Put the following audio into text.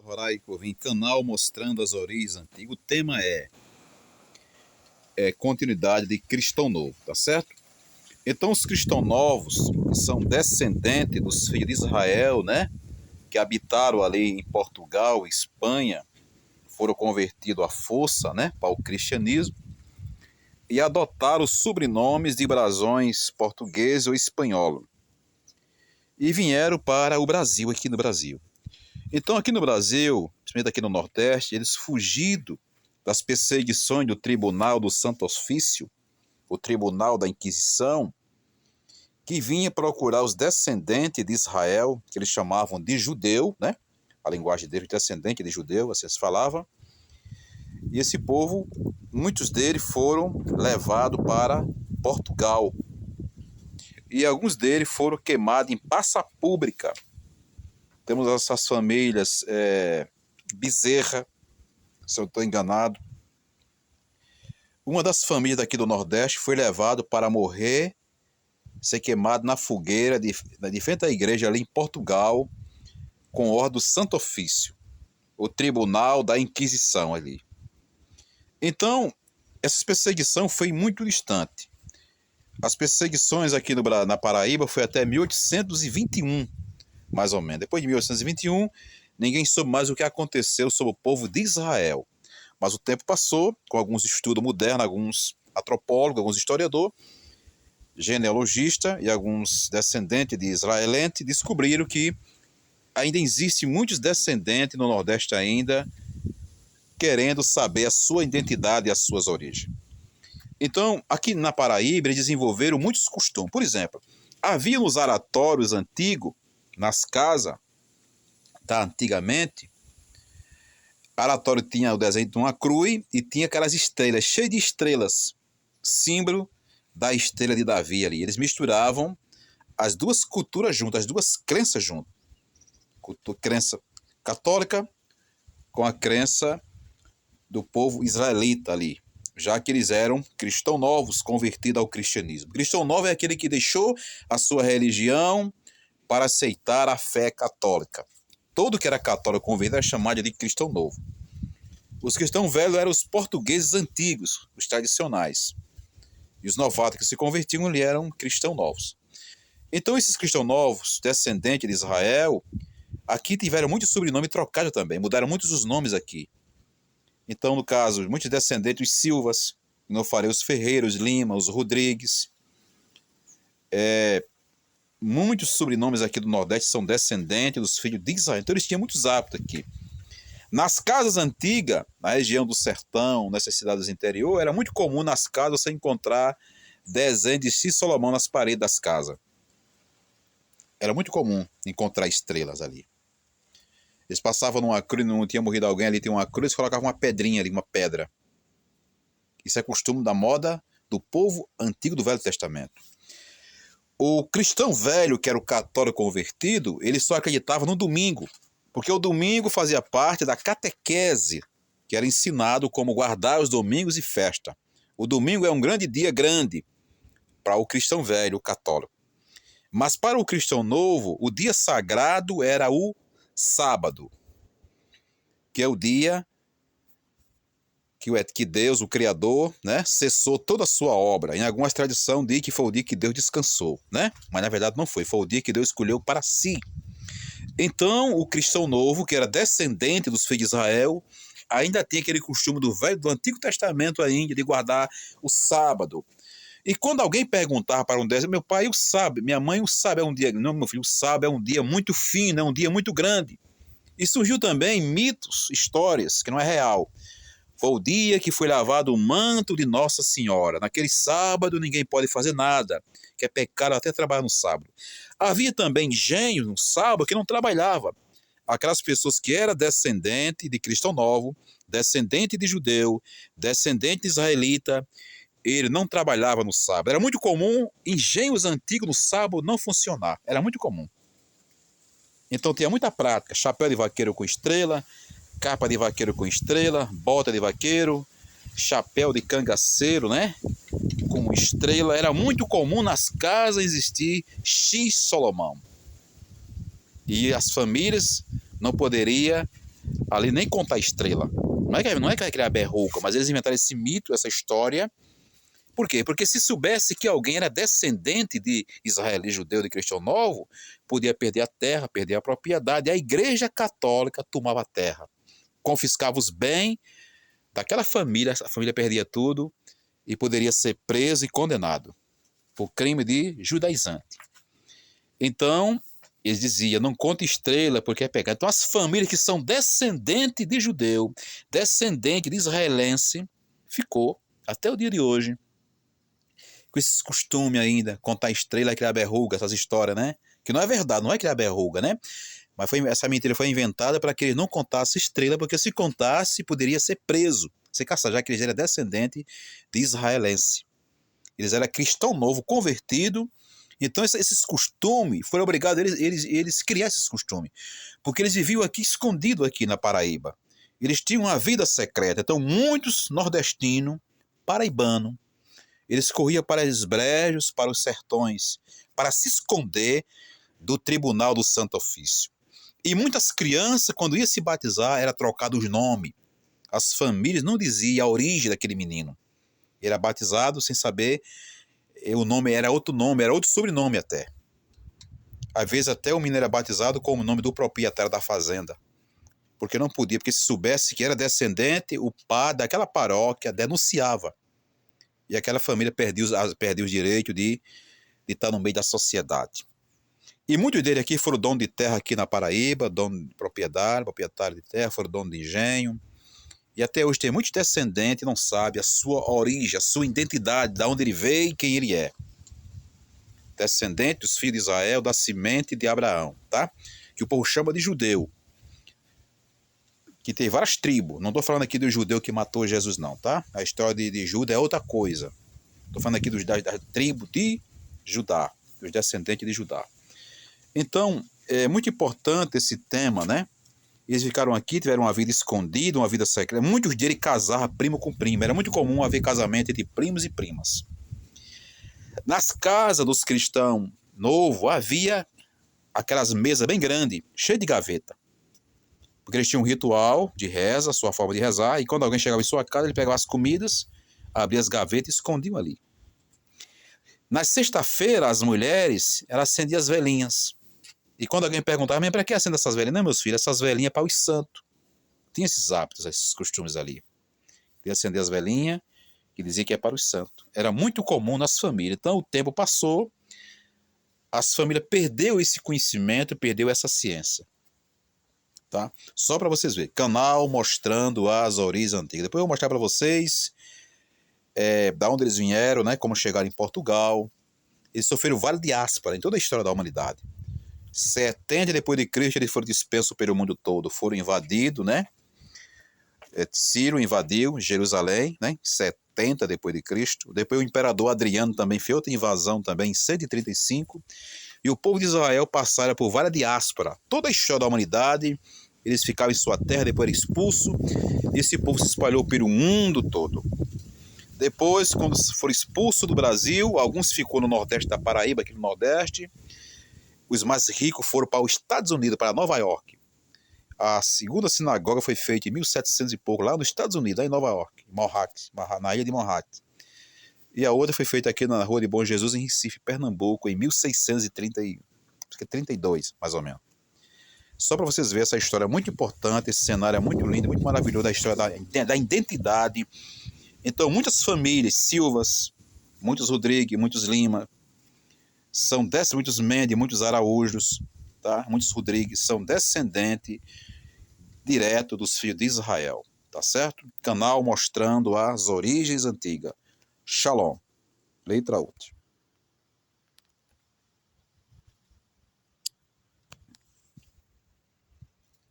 Roraima, vem canal mostrando as origens antigas. O tema é continuidade de cristão novo, tá certo? Então os cristãos novos, que são descendentes dos filhos de Israel, né? Que habitaram ali em Portugal, Espanha, foram convertidos à força, né? Para o cristianismo e adotaram os sobrenomes de brasões português ou espanhol. E vieram para o Brasil, aqui no Brasil. Então, aqui no Brasil, principalmente aqui no Nordeste, eles fugiram das perseguições do Tribunal do Santo Ofício, o Tribunal da Inquisição, que vinha procurar os descendentes de Israel, que eles chamavam de judeu, né? A linguagem deles, descendente de judeu, assim se falava. E esse povo, muitos deles foram levados para Portugal. E alguns deles foram queimados em praça pública. Temos essas famílias, Bezerra, se eu estou enganado. Uma das famílias daqui do Nordeste foi levado para morrer, ser queimado na fogueira de frente à igreja ali em Portugal, com ordem do Santo Ofício, o Tribunal da Inquisição ali. Então, essa perseguição foi muito distante. As perseguições aqui na Paraíba foi até 1821, mais ou menos. Depois de 1821, ninguém soube mais o que aconteceu sobre o povo de Israel. Mas o tempo passou, com alguns estudos modernos, alguns antropólogos, alguns historiadores, genealogistas e alguns descendentes de israelenses descobriram que ainda existem muitos descendentes no Nordeste ainda querendo saber a sua identidade e as suas origens. Então, aqui na Paraíba, eles desenvolveram muitos costumes. Por exemplo, havia nos aratórios antigos, nas casas, tá, antigamente, aratório tinha o desenho de uma cruz e tinha aquelas estrelas, cheias de estrelas, símbolo da estrela de Davi ali. Eles misturavam as duas culturas juntas, as duas crenças juntas. Crença católica com a crença do povo israelita ali, já que eles eram cristãos novos convertidos ao cristianismo. Cristão novo é aquele que deixou a sua religião para aceitar a fé católica. Todo que era católico convertido era chamado de cristão novo. Os cristãos velhos eram os portugueses antigos, os tradicionais. E os novatos que se convertiam ali eram cristãos novos. Então esses cristãos novos, descendentes de Israel, aqui tiveram muitos sobrenomes trocados também, mudaram muitos os nomes aqui. Então, no caso, muitos descendentes, os Silvas, não falei, os Ferreiros, Lima, os Rodrigues. Muitos sobrenomes aqui do Nordeste são descendentes dos filhos de Israel. Então, eles tinham muitos hábitos aqui. Nas casas antigas, na região do sertão, nessas cidades interior, era muito comum nas casas você encontrar desenhos de si Salomão nas paredes das casas. Era muito comum encontrar estrelas ali. Eles passavam numa cruz, não tinha morrido alguém ali, tinha uma cruz, colocavam uma pedrinha ali, uma pedra. Isso é costume da moda do povo antigo do Velho Testamento. O cristão velho, que era o católico convertido, ele só acreditava no domingo, porque o domingo fazia parte da catequese, que era ensinado como guardar os domingos e festa. O domingo é um grande dia grande para o cristão velho, o católico. Mas para o cristão novo, o dia sagrado era o sábado, que é o dia que Deus, o Criador, né, cessou toda a sua obra. Em algumas tradições diz que foi o dia que Deus descansou, né? Mas na verdade não foi o dia que Deus escolheu para si. Então o cristão novo, que era descendente dos filhos de Israel, ainda tem aquele costume do Antigo Testamento ainda, de guardar o sábado. E quando alguém perguntar para um desses, meu pai o sabe, minha mãe o sabe, é um dia, não, meu filho, o sábado é um dia muito fino, é um dia muito grande. E surgiu também mitos, histórias, que não é real. Foi o dia que foi lavado o manto de Nossa Senhora. Naquele sábado ninguém pode fazer nada, que é pecado até trabalhar no sábado. Havia também gênios no sábado que não trabalhava. Aquelas pessoas que eram descendente de cristão novo, descendente de judeu, descendente de israelita, ele não trabalhava no sábado. Era muito comum engenhos antigos no sábado não funcionar. Era muito comum. Então tinha muita prática. Chapéu de vaqueiro com estrela, capa de vaqueiro com estrela, bota de vaqueiro, chapéu de cangaceiro, né? Com estrela. Era muito comum nas casas existir X Salomão. E as famílias não poderiam ali nem contar estrela. Não é que vai criar berrouca, mas eles inventaram esse mito, essa história. Por quê? Porque se soubesse que alguém era descendente de Israel e judeu de cristão novo, podia perder a terra, perder a propriedade. A Igreja Católica tomava a terra, confiscava os bens daquela família, a família perdia tudo e poderia ser preso e condenado por crime de judaizante. Então, eles diziam, não conta estrela porque é pecado. Então, as famílias que são descendentes de judeu, descendente de israelense, ficou até o dia de hoje com esses costumes ainda, contar estrela e criar berruga, essas histórias, né? Que não é verdade, não é criar berruga, né? Mas essa mentira foi inventada para que ele não contasse estrela, porque se contasse, poderia ser preso, ser caçado, já que eles eram descendentes de israelense. Eles eram cristão novo, convertido. Então esses costumes, foram obrigados eles criar esses costumes, porque eles viviam aqui escondido aqui na Paraíba. Eles tinham uma vida secreta. Então muitos nordestinos, paraibanos, eles corriam para os brejos, para os sertões, para se esconder do tribunal do Santo Ofício. E muitas crianças, quando iam se batizar, era trocado os nomes. As famílias não diziam a origem daquele menino. Ele era batizado sem saber, o nome era outro nome, era outro sobrenome até. Às vezes até o menino era batizado com o nome do proprietário da fazenda. Porque não podia, porque se soubesse que era descendente, o padre daquela paróquia denunciava. E aquela família perdia os direitos de estar no meio da sociedade. E muitos deles aqui foram dono de terra aqui na Paraíba, dono de proprietário de terra, foram dono de engenho. E até hoje tem muitos descendentes, não sabem a sua origem, a sua identidade, de onde ele veio e quem ele é. Descendente dos filhos de Israel, da semente de Abraão, tá? Que o povo chama de judeu. Que tem várias tribos. Não estou falando aqui do judeu que matou Jesus, não, tá? A história de Judas é outra coisa. Estou falando aqui da tribo de Judá, dos descendentes de Judá. Então, é muito importante esse tema, né? Eles ficaram aqui, tiveram uma vida escondida, uma vida secreta. Muitos deles casavam primo com primo. Era muito comum haver casamento entre primos e primas. Nas casas dos cristãos novos, havia aquelas mesas bem grandes, cheias de gaveta. Porque eles tinham um ritual de reza, sua forma de rezar, e quando alguém chegava em sua casa, ele pegava as comidas, abria as gavetas e escondiam ali. Na sexta-feira, as mulheres, elas acendiam as velhinhas. E quando alguém perguntava, mas para que acende essas velhinhas? Não, meus filhos, essas velhinhas é para os santos. Tinha esses hábitos, esses costumes ali. De acender as velhinhas, que dizia que é para os santos. Era muito comum nas famílias. Então o tempo passou, as famílias perderam esse conhecimento, perdeu essa ciência. Tá? Só para vocês verem, canal mostrando as origens antigas. Depois eu vou mostrar para vocês da onde eles vieram, né? Como chegaram em Portugal. Eles sofreram várias diásporas em toda a história da humanidade. 70 depois de Cristo eles foram dispersos pelo mundo todo, foram invadidos, né? Ciro invadiu Jerusalém, né? 70 depois de Cristo. Depois o imperador Adriano também fez outra invasão também em 135. E o povo de Israel passaram por várias diásporas. Toda a história da humanidade, eles ficavam em sua terra, depois eram expulsos. Esse povo se espalhou pelo mundo todo. Depois, quando foram expulsos do Brasil, alguns ficou no Nordeste da Paraíba, aqui no Nordeste. Os mais ricos foram para os Estados Unidos, para Nova York. A segunda sinagoga foi feita em 1700 e pouco, lá nos Estados Unidos, lá em Nova York, na ilha de Manhattan. E a outra foi feita aqui na Rua de Bom Jesus, em Recife, Pernambuco, em 1632, mais ou menos. Só para vocês verem essa história muito importante, esse cenário é muito lindo, muito maravilhoso, da história da identidade. Então, muitas famílias, Silvas, muitos Rodrigues, muitos Lima, muitos Mendes, muitos Araújos, tá? Muitos Rodrigues são descendentes direto dos filhos de Israel, tá certo? Canal mostrando as origens antigas. Shalom. Letra out.